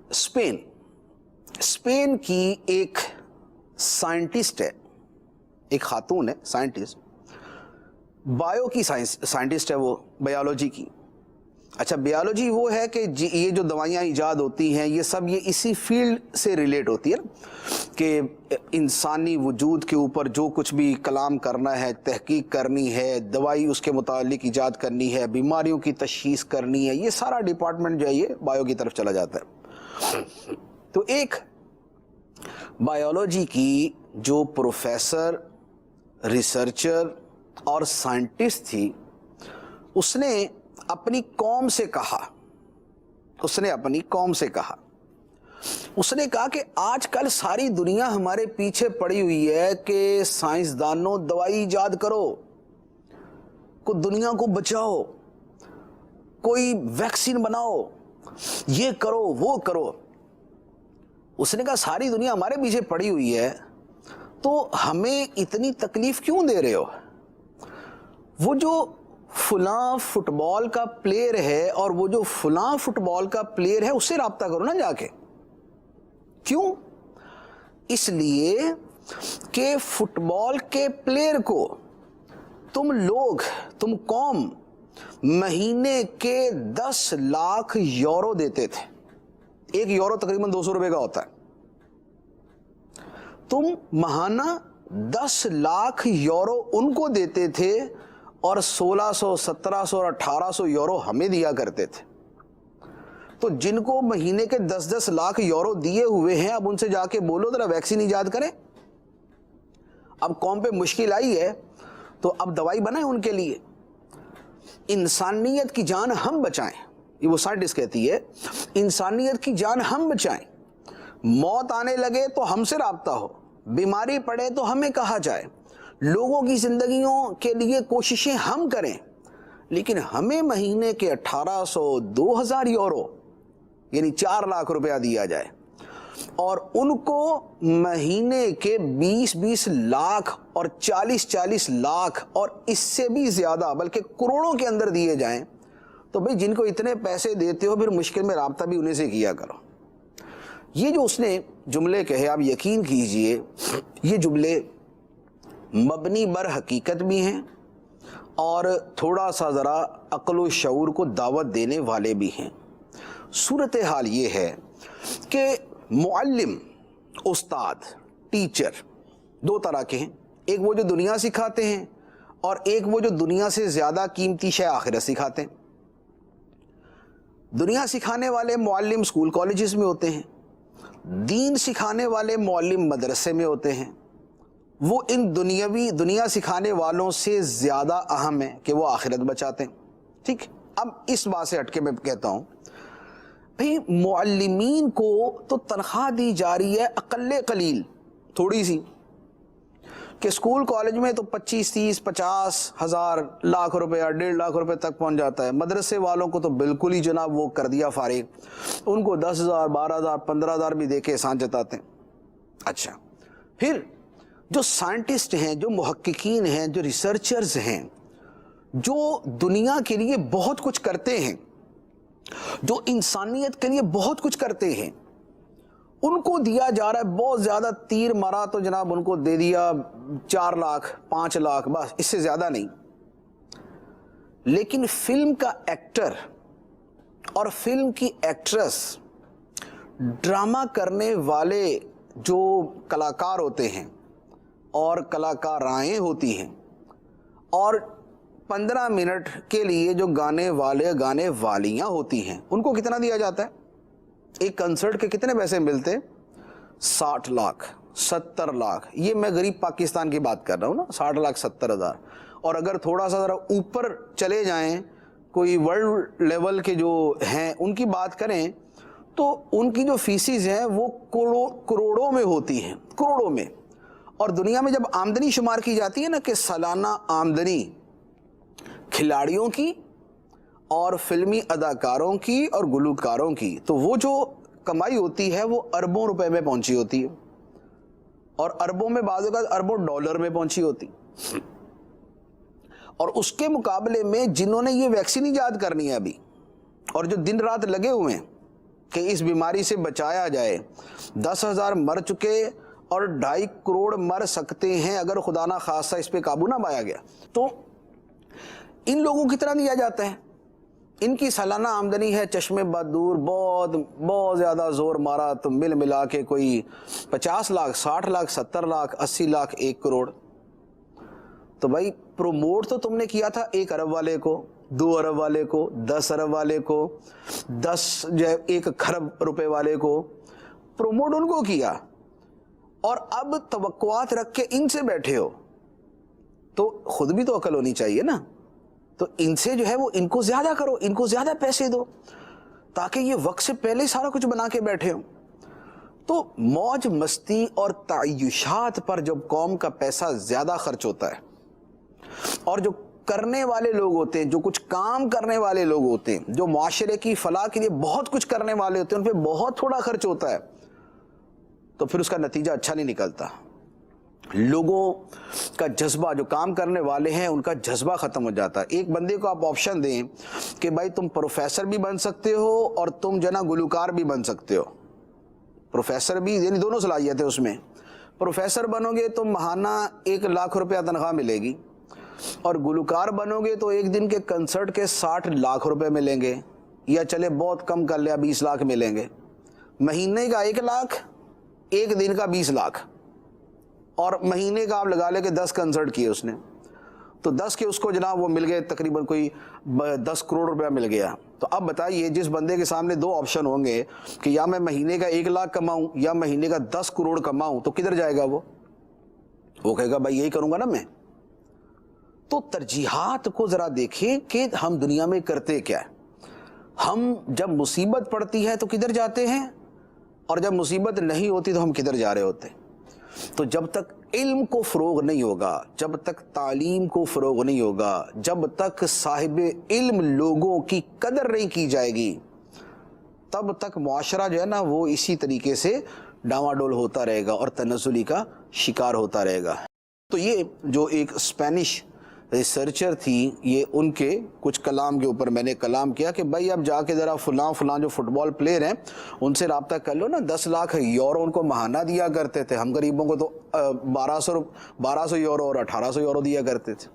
Spain کی ایک scientist ہے, ایک خاتون ہے سائنٹسٹ, بایو کی سائنٹسٹ ہے وہ, بایولوجی کی. اچھا, بیالوجی وہ ہے کہ یہ جو دوائیاں ایجاد ہوتی ہیں یہ سب یہ اسی فیلڈ سے ریلیٹ ہوتی ہے نا, کہ انسانی وجود کے اوپر جو کچھ بھی کلام کرنا ہے, تحقیق کرنی ہے, دوائی اس کے متعلق ایجاد کرنی ہے, بیماریوں کی تشخیص کرنی ہے, یہ سارا ڈپارٹمنٹ جو ہے یہ بایو کی طرف چلا جاتا ہے. تو ایک بایولوجی کی جو پروفیسر, ریسرچر اور سائنٹسٹ تھی, اس نے اپنی قوم سے کہا, اس نے کہا کہ آج کل ساری دنیا ہمارے پیچھے پڑی ہوئی ہے کہ سائنسدانوں دوائی ایجاد کرو, کوئی دنیا کو بچاؤ, کوئی ویکسین بناؤ, یہ کرو وہ کرو. اس نے کہا ساری دنیا ہمارے پیچھے پڑی ہوئی ہے تو ہمیں اتنی تکلیف کیوں دے رہے ہو؟ وہ جو فلاں فٹ بال کا پلیئر ہے اور وہ جو فلاں فٹ بال کا پلیئر ہے اس سے رابطہ کرو نا جا کے. کیوں؟ اس لیے کہ فٹ بال کے پلیئر کو تم قوم مہینے کے 10 لاکھ یورو دیتے تھے. 1 یورو تقریباً 200 روپے کا ہوتا ہے. تم ماہانہ 10 لاکھ یورو ان کو دیتے تھے اور 1600 1700 اور 1800 یورو ہمیں دیا کرتے تھے. تو جن کو مہینے کے 10 لاکھ یورو دیے ہوئے ہیں, اب ان سے جا کے بولو ذرا ویکسین ایجاد کریں. اب قوم پہ مشکل آئی ہے تو اب دوائی بنائیں ان کے لیے. انسانیت کی جان ہم بچائیں, یہ وہ سائنٹسٹ کہتی ہے, انسانیت کی جان ہم بچائیں. موت آنے لگے تو ہم سے رابطہ ہو, بیماری پڑے تو ہمیں کہا جائے, لوگوں کی زندگیوں کے لیے کوششیں ہم کریں, لیکن ہمیں مہینے کے 1800 2000 یورو یعنی 4 لاکھ روپیہ دیا جائے, اور ان کو مہینے کے 20 لاکھ اور 40 لاکھ اور اس سے بھی زیادہ بلکہ کروڑوں کے اندر دیے جائیں. تو بھئی جن کو اتنے پیسے دیتے ہو پھر مشکل میں رابطہ بھی انہیں سے کیا کرو. یہ جو اس نے جملے کہے, آپ یقین کیجئے یہ جملے مبنی بر حقیقت بھی ہیں اور تھوڑا سا ذرا عقل و شعور کو دعوت دینے والے بھی ہیں. صورتحال یہ ہے کہ معلم, استاد, ٹیچر 2 طرح کے ہیں. ایک وہ جو دنیا سکھاتے ہیں اور ایک وہ جو دنیا سے زیادہ قیمتی شے آخرت سکھاتے ہیں. دنیا سکھانے والے معلم اسکول کالجز میں ہوتے ہیں, دین سکھانے والے معلم مدرسے میں ہوتے ہیں. وہ ان دنیا سکھانے والوں سے زیادہ اہم ہے کہ وہ آخرت بچاتے ہیں. ٹھیک, اب اس بات سے ہٹ کے میں کہتا ہوں بھئی معلمین کو تو تنخواہ دی جا رہی ہے اقل قلیل تھوڑی سی, کہ اسکول کالج میں تو 25 30 50 ہزار لاکھ روپے 1.5 لاکھ روپے تک پہنچ جاتا ہے. مدرسے والوں کو تو بالکل ہی جناب وہ کر دیا فارغ, ان کو 10,000 12,000 15,000 بھی دے کے احسان جتاتے ہیں. اچھا, پھر جو سائنٹسٹ ہیں, جو محققین ہیں, جو ریسرچرز ہیں, جو دنیا کے لیے بہت کچھ کرتے ہیں, جو انسانیت کے لیے بہت کچھ کرتے ہیں, ان کو دیا جا رہا ہے بہت زیادہ. تیر مارا تو جناب ان کو دے دیا 4 لاکھ 5 لاکھ, بس اس سے زیادہ نہیں. لیکن فلم کا ایکٹر اور فلم کی ایکٹریس, ڈرامہ کرنے والے جو کلاکار ہوتے ہیں اور کلاکارائیں ہوتی ہیں, اور 15 منٹ کے لیے جو گانے والے گانے والیاں ہوتی ہیں, ان کو کتنا دیا جاتا ہے؟ ایک کنسرٹ کے کتنے پیسے ملتے؟ 60 لاکھ 70 لاکھ. یہ میں غریب پاکستان کی بات کر رہا ہوں نا, 60 لاکھ 70 ہزار. اور اگر تھوڑا سا ذرا اوپر چلے جائیں, کوئی ورلڈ لیول کے جو ہیں ان کی بات کریں, تو ان کی جو فیسز ہیں وہ کروڑوں میں ہوتی ہیں, کروڑوں میں. اور دنیا میں جب آمدنی شمار کی جاتی ہے نا, کہ سالانہ آمدنی کھلاڑیوں کی اور فلمی اداکاروں کی اور گلوکاروں کی, تو وہ جو کمائی ہوتی ہے وہ اربوں روپے میں پہنچی ہوتی ہے, اور اربوں میں بعض اوقات اربوں ڈالر میں پہنچی ہوتی. اور اس کے مقابلے میں جنہوں نے یہ ویکسین ایجاد کرنی ہے ابھی, اور جو دن رات لگے ہوئے ہیں, کہ اس بیماری سے بچایا جائے. 10,000 مر چکے اور 2.5 کروڑ مر سکتے ہیں اگر خدا نہ خواستہ اس پہ قابو نہ پایا گیا. تو ان لوگوں کی طرح دیا جاتا ہے. ان کی سالانہ آمدنی ہے چشمے بدور بہت زیادہ زور مارا تو مل ملا کے کوئی 50 لاکھ 60 لاکھ 70 لاکھ 80 لاکھ 1 کروڑ. تو بھائی پروموٹ تو تم نے کیا تھا 1 ارب والے کو, 2 ارب والے کو, 10 ارب والے کو, 1 کھرب روپے والے کو پروموٹ ان کو کیا, اور اب توقعات رکھ کے ان سے بیٹھے ہو. تو خود بھی تو عقل ہونی چاہیے نا. تو ان سے جو ہے وہ ان کو زیادہ کرو, ان کو زیادہ پیسے دو تاکہ یہ وقت سے پہلے ہی سارا کچھ بنا کے بیٹھے ہوں. تو موج مستی اور تعیشات پر جب قوم کا پیسہ زیادہ خرچ ہوتا ہے اور جو کرنے والے لوگ ہوتے ہیں, جو کچھ کام کرنے والے لوگ ہوتے ہیں, جو معاشرے کی فلاح کے لیے بہت کچھ کرنے والے ہوتے ہیں, ان پہ بہت تھوڑا خرچ ہوتا ہے, تو پھر اس کا نتیجہ اچھا نہیں نکلتا. لوگوں کا جذبہ, جو کام کرنے والے ہیں ان کا جذبہ ختم ہو جاتا ہے. ایک بندے کو آپ آپشن دیں کہ بھائی تم پروفیسر بھی بن سکتے ہو اور تم جنا گلوکار بھی بن سکتے ہو. پروفیسر بھی, یعنی دونوں صلاحیتیں اس میں. پروفیسر بنو گے تو ماہانہ 1 لاکھ روپیہ تنخواہ ملے گی, اور گلوکار بنو گے تو ایک دن کے کنسرٹ کے 60 لاکھ روپے ملیں گے, یا چلے بہت کم کر لیا 20 لاکھ ملیں گے. مہینے کا 1 لاکھ, ایک دن کا 20 لاکھ, اور مہینے کا آپ لگا لے کہ 10 کنسرٹ کیے اس نے, تو 10 کے اس کو جناب وہ مل گئے تقریباً کوئی 10 کروڑ روپیہ مل گیا. تو اب بتائیے جس بندے کے سامنے 2 آپشن ہوں گے کہ یا میں مہینے کا 1 لاکھ کماؤں یا مہینے کا 10 کروڑ کماؤں, تو کدھر جائے گا وہ کہے گا بھائی یہی کروں گا نا میں. تو ترجیحات کو ذرا دیکھیں کہ ہم دنیا میں کرتے کیا ہے. ہم جب مصیبت پڑتی ہے تو کدھر جاتے ہیں, اور جب مصیبت نہیں ہوتی تو ہم کدھر جا رہے ہوتے ہیں. تو جب تک علم کو فروغ نہیں ہوگا, جب تک تعلیم کو فروغ نہیں ہوگا, جب تک صاحب علم لوگوں کی قدر نہیں کی جائے گی, تب تک معاشرہ جو ہے نا وہ اسی طریقے سے ڈاواڈول ہوتا رہے گا اور تنزلی کا شکار ہوتا رہے گا. تو یہ جو ایک اسپینش ریسرچر تھی, یہ ان کے کچھ کلام کے اوپر میں نے کلام کیا کہ بھائی اب جا کے ذرا فلاں جو فٹ بال پلیئر ہیں ان سے رابطہ کر لو نا. 10 لاکھ یورو ان کو ماہانہ دیا کرتے تھے, ہم غریبوں کو تو 1200 یورو اور 1800 یورو دیا کرتے تھے.